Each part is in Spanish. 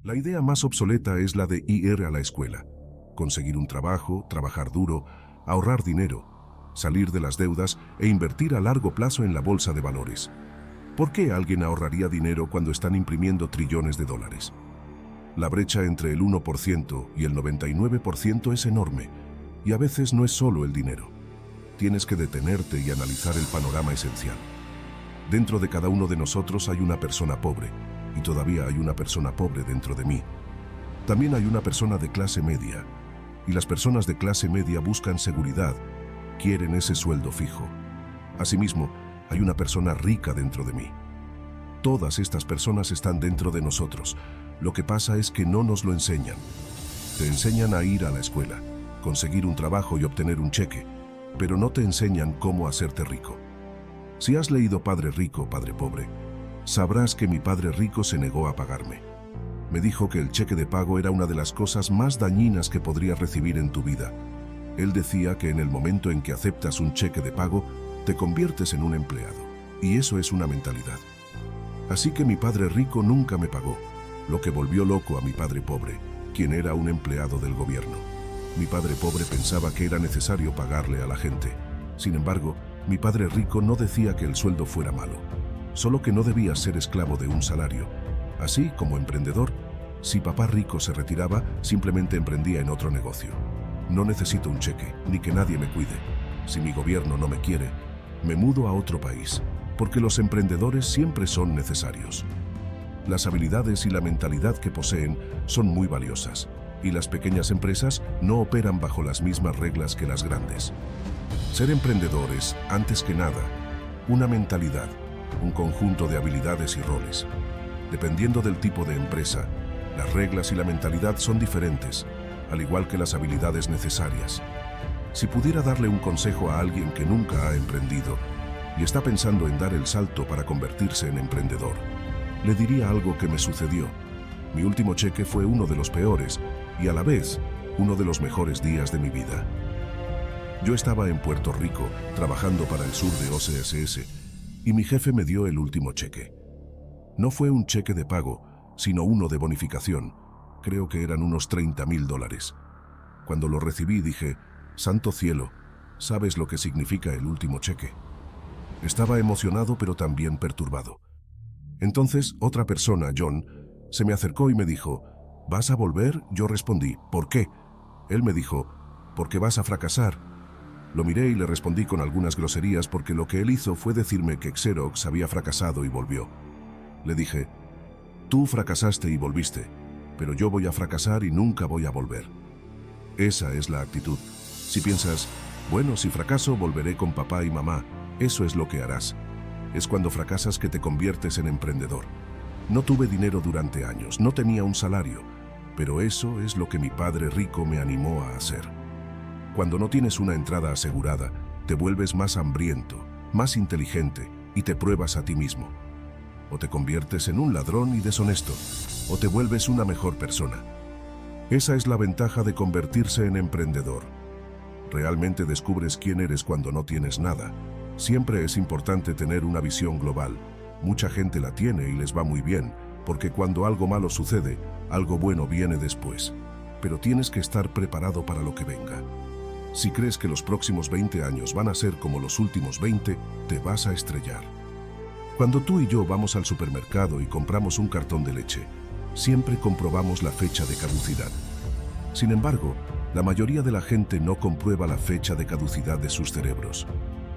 La idea más obsoleta es la de ir a la escuela, conseguir un trabajo, trabajar duro, ahorrar dinero, salir de las deudas e invertir a largo plazo en la bolsa de valores. ¿Por qué alguien ahorraría dinero cuando están imprimiendo trillones de dólares? La brecha entre el 1% y el 99% es enorme, y a veces no es solo el dinero. Tienes que detenerte y analizar el panorama esencial. Dentro de cada uno de nosotros hay una persona pobre, y todavía hay una persona pobre dentro de mí. También hay una persona de clase media, y las personas de clase media buscan seguridad, quieren ese sueldo fijo. Asimismo, hay una persona rica dentro de mí. Todas estas personas están dentro de nosotros. Lo que pasa es que no nos lo enseñan. Te enseñan a ir a la escuela, conseguir un trabajo y obtener un cheque, pero no te enseñan cómo hacerte rico. Si has leído Padre Rico, Padre Pobre, sabrás que mi padre rico se negó a pagarme. Me dijo que el cheque de pago era una de las cosas más dañinas que podrías recibir en tu vida. Él decía que en el momento en que aceptas un cheque de pago, te conviertes en un empleado, y eso es una mentalidad. Así que mi padre rico nunca me pagó, lo que volvió loco a mi padre pobre, quien era un empleado del gobierno. Mi padre pobre pensaba que era necesario pagarle a la gente. Sin embargo, mi padre rico no decía que el sueldo fuera malo, solo que no debías ser esclavo de un salario. Así como emprendedor, si papá rico se retiraba, simplemente emprendía en otro negocio. No necesito un cheque, ni que nadie me cuide. Si mi gobierno no me quiere, me mudo a otro país, porque los emprendedores siempre son necesarios. Las habilidades y la mentalidad que poseen son muy valiosas, y las pequeñas empresas no operan bajo las mismas reglas que las grandes. Ser emprendedor es, antes que nada, una mentalidad, un conjunto de habilidades y roles. Dependiendo del tipo de empresa, las reglas y la mentalidad son diferentes, al igual que las habilidades necesarias. Si pudiera darle un consejo a alguien que nunca ha emprendido y está pensando en dar el salto para convertirse en emprendedor, le diría algo que me sucedió. Mi último cheque fue uno de los peores y a la vez uno de los mejores días de mi vida. Yo estaba en Puerto Rico trabajando para el sur de OCSS y mi jefe me dio el último cheque. No fue un cheque de pago, sino uno de bonificación. Creo que eran unos $30,000. Cuando lo recibí dije, «Santo cielo, ¿sabes lo que significa el último cheque?». Estaba emocionado pero también perturbado. Entonces otra persona, John, se me acercó y me dijo, «¿Vas a volver?». Yo respondí, «¿Por qué?». Él me dijo, «Porque vas a fracasar». Lo miré y le respondí con algunas groserías porque lo que él hizo fue decirme que Xerox había fracasado y volvió. Le dije, «Tú fracasaste y volviste, pero yo voy a fracasar y nunca voy a volver». Esa es la actitud. Si piensas, «Bueno, si fracaso, volveré con papá y mamá», eso es lo que harás. Es cuando fracasas que te conviertes en emprendedor. No tuve dinero durante años, no tenía un salario, pero eso es lo que mi padre rico me animó a hacer. Cuando no tienes una entrada asegurada, te vuelves más hambriento, más inteligente y te pruebas a ti mismo. O te conviertes en un ladrón y deshonesto, o te vuelves una mejor persona. Esa es la ventaja de convertirse en emprendedor. Realmente descubres quién eres cuando no tienes nada. Siempre es importante tener una visión global. Mucha gente la tiene y les va muy bien, porque cuando algo malo sucede, algo bueno viene después. Pero tienes que estar preparado para lo que venga. Si crees que los próximos 20 años van a ser como los últimos 20, te vas a estrellar. Cuando tú y yo vamos al supermercado y compramos un cartón de leche, siempre comprobamos la fecha de caducidad. Sin embargo, la mayoría de la gente no comprueba la fecha de caducidad de sus cerebros.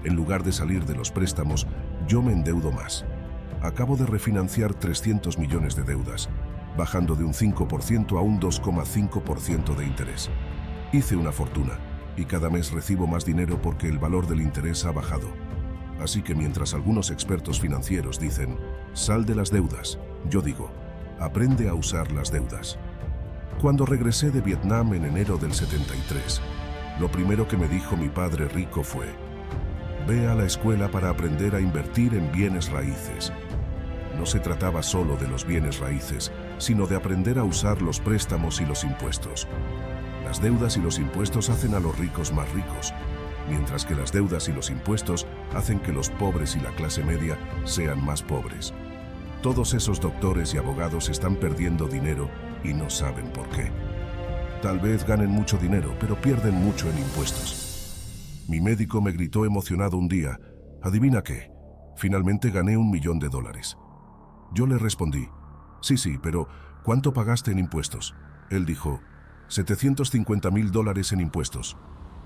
En lugar de salir de los préstamos, yo me endeudo más. Acabo de refinanciar 300 millones de deudas, bajando de un 5% a un 2,5% de interés. Hice una fortuna y cada mes recibo más dinero porque el valor del interés ha bajado. Así que mientras algunos expertos financieros dicen, sal de las deudas, yo digo, aprende a usar las deudas. Cuando regresé de Vietnam en enero del 73, lo primero que me dijo mi padre rico fue, ve a la escuela para aprender a invertir en bienes raíces. No se trataba solo de los bienes raíces, sino de aprender a usar los préstamos y los impuestos. Las deudas y los impuestos hacen a los ricos más ricos, mientras que las deudas y los impuestos hacen que los pobres y la clase media sean más pobres. Todos esos doctores y abogados están perdiendo dinero y no saben por qué. Tal vez ganen mucho dinero, pero pierden mucho en impuestos. Mi médico me gritó emocionado un día, ¿adivina qué? Finalmente gané $1.000.000. Yo le respondí, sí, pero ¿cuánto pagaste en impuestos? Él dijo, $750.000 en impuestos.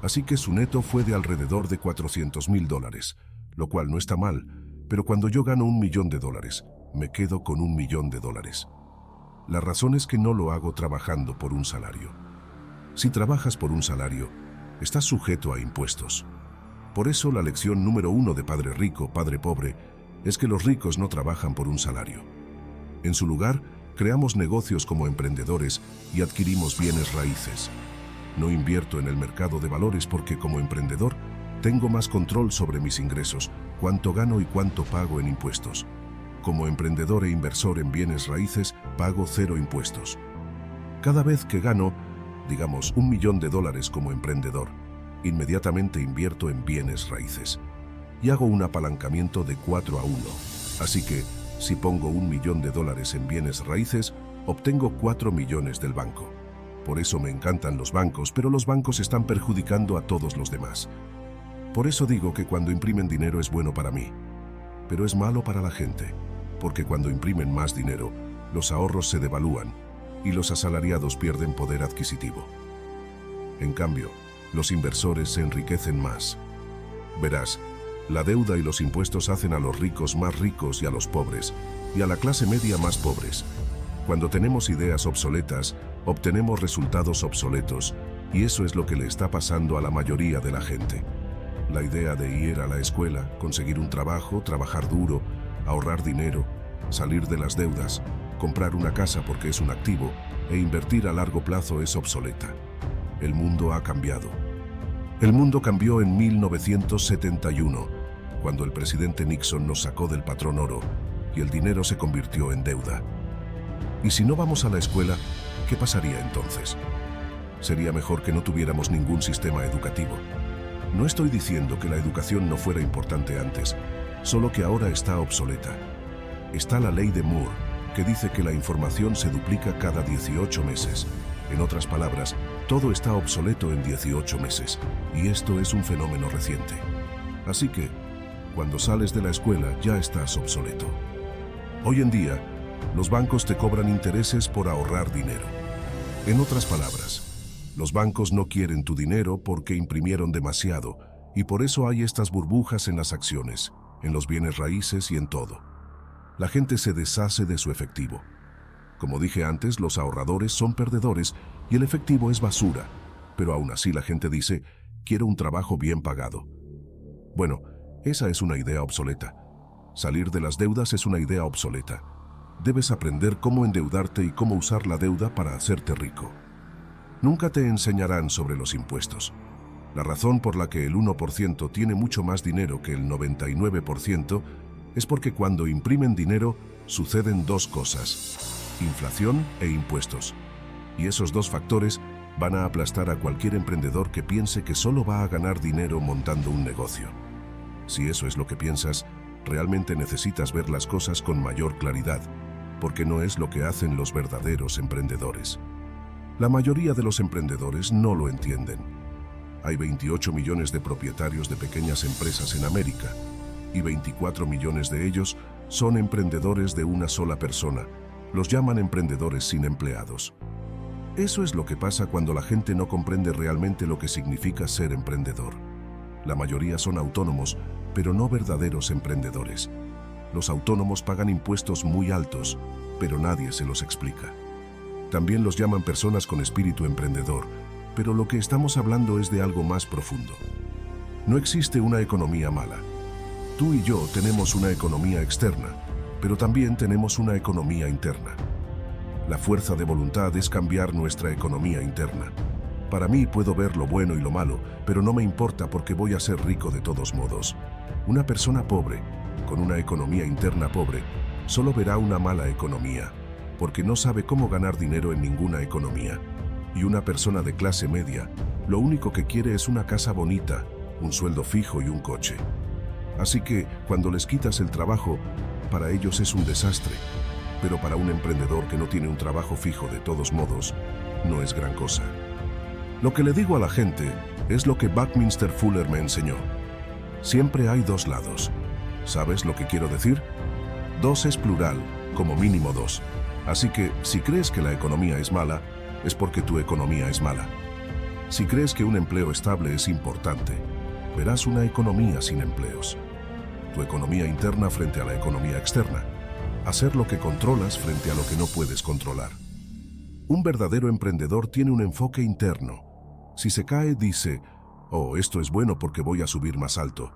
Así que su neto fue de alrededor de $400.000, lo cual no está mal, pero cuando yo gano $1.000.000, me quedo con $1.000.000. La razón es que no lo hago trabajando por un salario. Si trabajas por un salario, estás sujeto a impuestos. Por eso la lección número 1 de Padre Rico, Padre Pobre, es que los ricos no trabajan por un salario. En su lugar, creamos negocios como emprendedores y adquirimos bienes raíces. No invierto en el mercado de valores porque como emprendedor tengo más control sobre mis ingresos, cuánto gano y cuánto pago en impuestos. Como emprendedor e inversor en bienes raíces, pago 0 impuestos. Cada vez que gano, digamos, $1.000.000 como emprendedor, inmediatamente invierto en bienes raíces y hago un apalancamiento de 4-1. Así que, si pongo $1.000.000 en bienes raíces, obtengo 4 millones del banco. Por eso me encantan los bancos, pero los bancos están perjudicando a todos los demás. Por eso digo que cuando imprimen dinero es bueno para mí, pero es malo para la gente, porque cuando imprimen más dinero, los ahorros se devalúan y los asalariados pierden poder adquisitivo. En cambio, los inversores se enriquecen más. Verás, la deuda y los impuestos hacen a los ricos más ricos y a los pobres, y a la clase media más pobres. Cuando tenemos ideas obsoletas, obtenemos resultados obsoletos, y eso es lo que le está pasando a la mayoría de la gente. La idea de ir a la escuela, conseguir un trabajo, trabajar duro, ahorrar dinero, salir de las deudas, comprar una casa porque es un activo e invertir a largo plazo es obsoleta. El mundo ha cambiado. El mundo cambió en 1971, cuando el presidente Nixon nos sacó del patrón oro y el dinero se convirtió en deuda. Y si no vamos a la escuela, ¿qué pasaría entonces? Sería mejor que no tuviéramos ningún sistema educativo. No estoy diciendo que la educación no fuera importante antes, solo que ahora está obsoleta. Está la ley de Moore, que dice que la información se duplica cada 18 meses. En otras palabras, todo está obsoleto en 18 meses, y esto es un fenómeno reciente. Así que, cuando sales de la escuela ya estás obsoleto. Hoy en día, los bancos te cobran intereses por ahorrar dinero. En otras palabras, los bancos no quieren tu dinero porque imprimieron demasiado, y por eso hay estas burbujas en las acciones, en los bienes raíces y en todo. La gente se deshace de su efectivo. Como dije antes, los ahorradores son perdedores y el efectivo es basura, pero aún así la gente dice, quiero un trabajo bien pagado. Bueno, esa es una idea obsoleta. Salir de las deudas es una idea obsoleta. Debes aprender cómo endeudarte y cómo usar la deuda para hacerte rico. Nunca te enseñarán sobre los impuestos. La razón por la que el 1% tiene mucho más dinero que el 99% es porque cuando imprimen dinero suceden dos cosas: inflación e impuestos. Y esos dos factores van a aplastar a cualquier emprendedor que piense que solo va a ganar dinero montando un negocio. Si eso es lo que piensas, realmente necesitas ver las cosas con mayor claridad, porque no es lo que hacen los verdaderos emprendedores. La mayoría de los emprendedores no lo entienden. Hay 28 millones de propietarios de pequeñas empresas en América, y 24 millones de ellos son emprendedores de una sola persona. Los llaman emprendedores sin empleados. Eso es lo que pasa cuando la gente no comprende realmente lo que significa ser emprendedor. La mayoría son autónomos, pero no verdaderos emprendedores. Los autónomos pagan impuestos muy altos, pero nadie se los explica. También los llaman personas con espíritu emprendedor, pero lo que estamos hablando es de algo más profundo. No existe una economía mala. Tú y yo tenemos una economía externa, pero también tenemos una economía interna. La fuerza de voluntad es cambiar nuestra economía interna. Para mí puedo ver lo bueno y lo malo, pero no me importa porque voy a ser rico de todos modos. Una persona pobre, con una economía interna pobre, solo verá una mala economía, porque no sabe cómo ganar dinero en ninguna economía. Y una persona de clase media, lo único que quiere es una casa bonita, un sueldo fijo y un coche. Así que, cuando les quitas el trabajo, para ellos es un desastre. pero para un emprendedor que no tiene un trabajo fijo de todos modos, no es gran cosa. Lo que le digo a la gente es lo que Buckminster Fuller me enseñó. Siempre hay dos lados. ¿Sabes lo que quiero decir? Dos es plural, como mínimo dos. Así que, si crees que la economía es mala, es porque tu economía es mala. Si crees que un empleo estable es importante, verás una economía sin empleos. Tu economía interna frente a la economía externa. Hacer lo que controlas frente a lo que no puedes controlar. Un verdadero emprendedor tiene un enfoque interno. Si se cae, dice, «Oh, esto es bueno porque voy a subir más alto».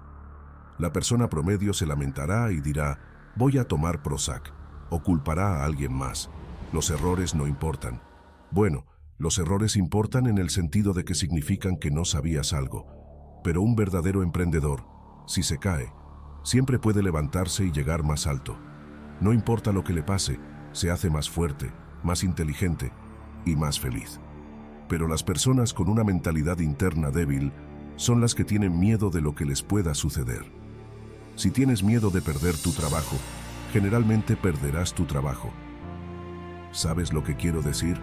La persona promedio se lamentará y dirá, «Voy a tomar Prozac», o culpará a alguien más. Los errores no importan. Bueno, los errores importan en el sentido de que significan que no sabías algo. Pero un verdadero emprendedor, si se cae, siempre puede levantarse y llegar más alto. No importa lo que le pase, se hace más fuerte, más inteligente y más feliz. Pero las personas con una mentalidad interna débil son las que tienen miedo de lo que les pueda suceder. Si tienes miedo de perder tu trabajo, generalmente perderás tu trabajo. ¿Sabes lo que quiero decir?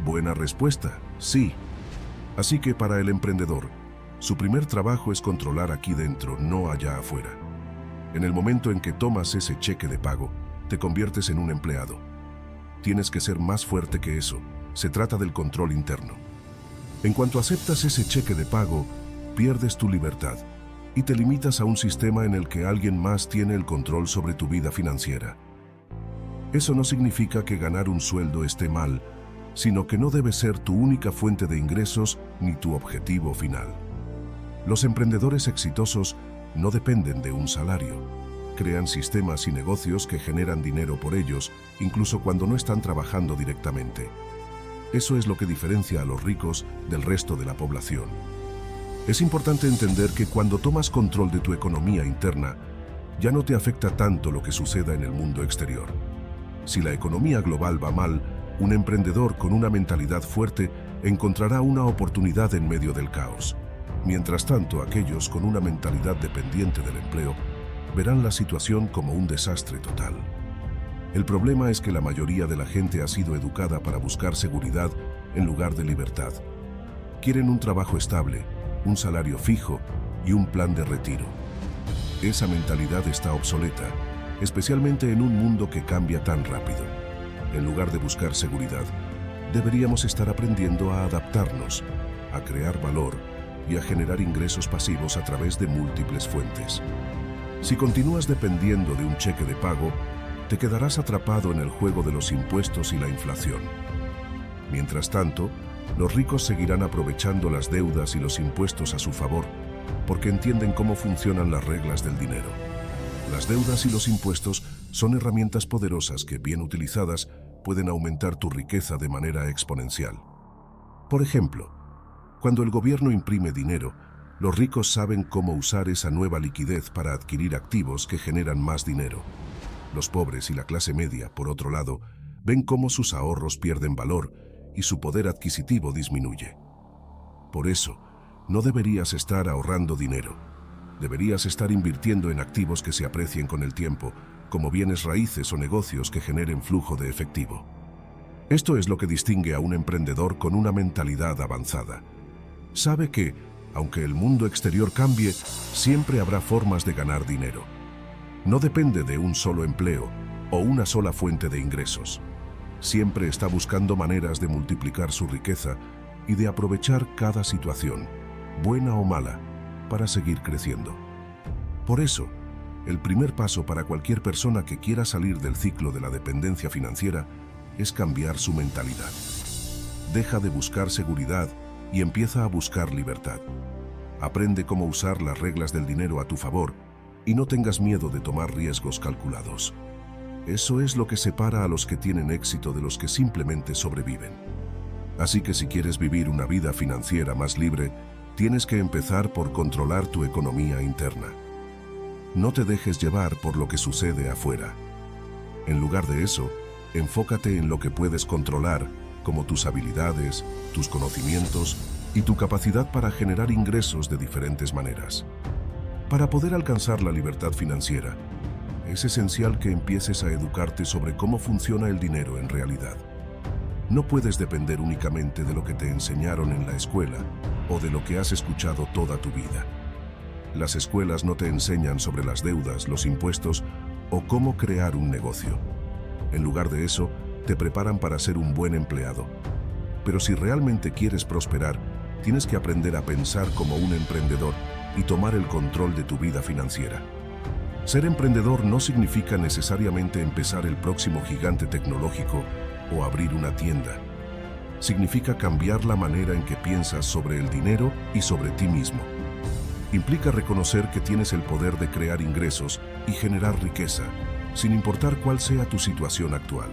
Buena respuesta, sí. Así que para el emprendedor, su primer trabajo es controlar aquí dentro, no allá afuera. En el momento en que tomas ese cheque de pago, te conviertes en un empleado. Tienes que ser más fuerte que eso. Se trata del control interno. En cuanto aceptas ese cheque de pago, pierdes tu libertad y te limitas a un sistema en el que alguien más tiene el control sobre tu vida financiera. Eso no significa que ganar un sueldo esté mal, sino que no debe ser tu única fuente de ingresos ni tu objetivo final. Los emprendedores exitosos no dependen de un salario. Crean sistemas y negocios que generan dinero por ellos, incluso cuando no están trabajando directamente. Eso es lo que diferencia a los ricos del resto de la población. Es importante entender que cuando tomas control de tu economía interna, ya no te afecta tanto lo que suceda en el mundo exterior. Si la economía global va mal, un emprendedor con una mentalidad fuerte encontrará una oportunidad en medio del caos. Mientras tanto, aquellos con una mentalidad dependiente del empleo verán la situación como un desastre total. El problema es que la mayoría de la gente ha sido educada para buscar seguridad en lugar de libertad. Quieren un trabajo estable, un salario fijo y un plan de retiro. Esa mentalidad está obsoleta, especialmente en un mundo que cambia tan rápido. En lugar de buscar seguridad, deberíamos estar aprendiendo a adaptarnos, a crear valor y a generar ingresos pasivos a través de múltiples fuentes. Si continúas dependiendo de un cheque de pago, te quedarás atrapado en el juego de los impuestos y la inflación. Mientras tanto, los ricos seguirán aprovechando las deudas y los impuestos a su favor, porque entienden cómo funcionan las reglas del dinero. Las deudas y los impuestos son herramientas poderosas que, bien utilizadas, pueden aumentar tu riqueza de manera exponencial. Por ejemplo, cuando el gobierno imprime dinero, los ricos saben cómo usar esa nueva liquidez para adquirir activos que generan más dinero. Los pobres y la clase media, por otro lado, ven cómo sus ahorros pierden valor y su poder adquisitivo disminuye. Por eso, no deberías estar ahorrando dinero. Deberías estar invirtiendo en activos que se aprecien con el tiempo, como bienes raíces o negocios que generen flujo de efectivo. Esto es lo que distingue a un emprendedor con una mentalidad avanzada. Sabe que, aunque el mundo exterior cambie, siempre habrá formas de ganar dinero. No depende de un solo empleo o una sola fuente de ingresos. Siempre está buscando maneras de multiplicar su riqueza y de aprovechar cada situación, buena o mala, para seguir creciendo. Por eso, el primer paso para cualquier persona que quiera salir del ciclo de la dependencia financiera es cambiar su mentalidad. Deja de buscar seguridad y empieza a buscar libertad. Aprende cómo usar las reglas del dinero a tu favor y no tengas miedo de tomar riesgos calculados. Eso es lo que separa a los que tienen éxito de los que simplemente sobreviven. Así que si quieres vivir una vida financiera más libre, tienes que empezar por controlar tu economía interna. No te dejes llevar por lo que sucede afuera. En lugar de eso, enfócate en lo que puedes controlar, como tus habilidades, tus conocimientos y tu capacidad para generar ingresos de diferentes maneras. Para poder alcanzar la libertad financiera, es esencial que empieces a educarte sobre cómo funciona el dinero en realidad. No puedes depender únicamente de lo que te enseñaron en la escuela o de lo que has escuchado toda tu vida. Las escuelas no te enseñan sobre las deudas, los impuestos o cómo crear un negocio. En lugar de eso, te preparan para ser un buen empleado. Pero si realmente quieres prosperar, tienes que aprender a pensar como un emprendedor y tomar el control de tu vida financiera. Ser emprendedor no significa necesariamente empezar el próximo gigante tecnológico o abrir una tienda. Significa cambiar la manera en que piensas sobre el dinero y sobre ti mismo. Implica reconocer que tienes el poder de crear ingresos y generar riqueza, sin importar cuál sea tu situación actual.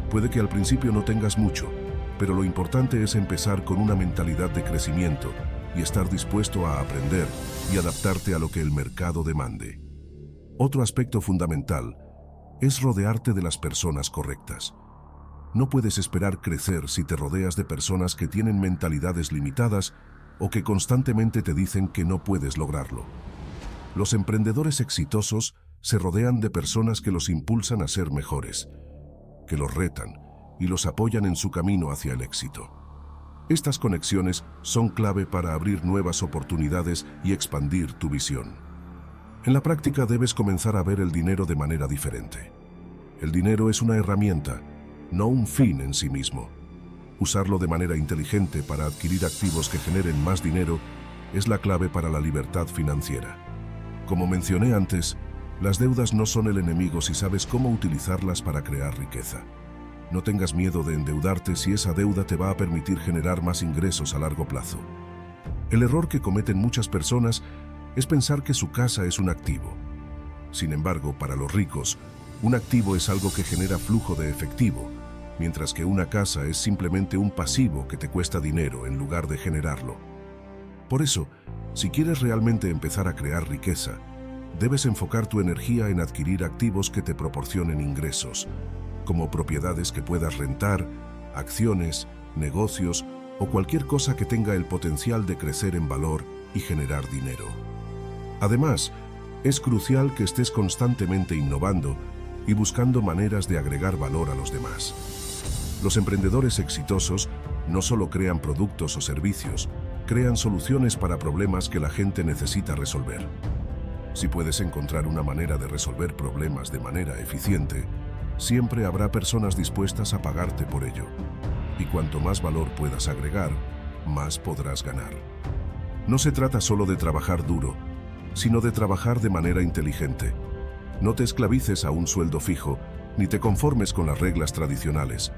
Puede que al principio no tengas mucho, pero lo importante es empezar con una mentalidad de crecimiento y estar dispuesto a aprender y adaptarte a lo que el mercado demande. Otro aspecto fundamental es rodearte de las personas correctas. No puedes esperar crecer si te rodeas de personas que tienen mentalidades limitadas o que constantemente te dicen que no puedes lograrlo. Los emprendedores exitosos se rodean de personas que los impulsan a ser mejores, que los retan y los apoyan en su camino hacia el éxito. Estas conexiones son clave para abrir nuevas oportunidades y expandir tu visión. En la práctica debes comenzar a ver el dinero de manera diferente. El dinero es una herramienta, no un fin en sí mismo. Usarlo de manera inteligente para adquirir activos que generen más dinero es la clave para la libertad financiera. Como mencioné antes, las deudas no son el enemigo si sabes cómo utilizarlas para crear riqueza. No tengas miedo de endeudarte si esa deuda te va a permitir generar más ingresos a largo plazo. El error que cometen muchas personas es pensar que su casa es un activo. Sin embargo, para los ricos, un activo es algo que genera flujo de efectivo, mientras que una casa es simplemente un pasivo que te cuesta dinero en lugar de generarlo. Por eso, si quieres realmente empezar a crear riqueza, debes enfocar tu energía en adquirir activos que te proporcionen ingresos, como propiedades que puedas rentar, acciones, negocios o cualquier cosa que tenga el potencial de crecer en valor y generar dinero. Además, es crucial que estés constantemente innovando y buscando maneras de agregar valor a los demás. Los emprendedores exitosos no solo crean productos o servicios, crean soluciones para problemas que la gente necesita resolver. Si puedes encontrar una manera de resolver problemas de manera eficiente, siempre habrá personas dispuestas a pagarte por ello. Y cuanto más valor puedas agregar, más podrás ganar. No se trata solo de trabajar duro, sino de trabajar de manera inteligente. No te esclavices a un sueldo fijo, ni te conformes con las reglas tradicionales.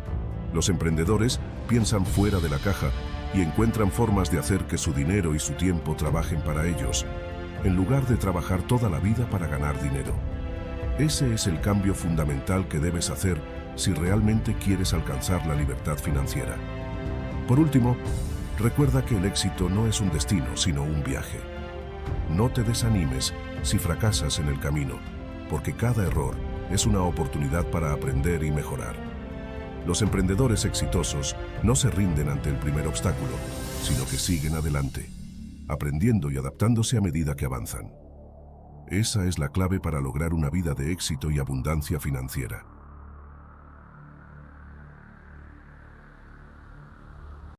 Los emprendedores piensan fuera de la caja y encuentran formas de hacer que su dinero y su tiempo trabajen para ellos, en lugar de trabajar toda la vida para ganar dinero. Ese es el cambio fundamental que debes hacer si realmente quieres alcanzar la libertad financiera. Por último, recuerda que el éxito no es un destino, sino un viaje. No te desanimes si fracasas en el camino, porque cada error es una oportunidad para aprender y mejorar. Los emprendedores exitosos no se rinden ante el primer obstáculo, sino que siguen adelante, aprendiendo y adaptándose a medida que avanzan. Esa es la clave para lograr una vida de éxito y abundancia financiera.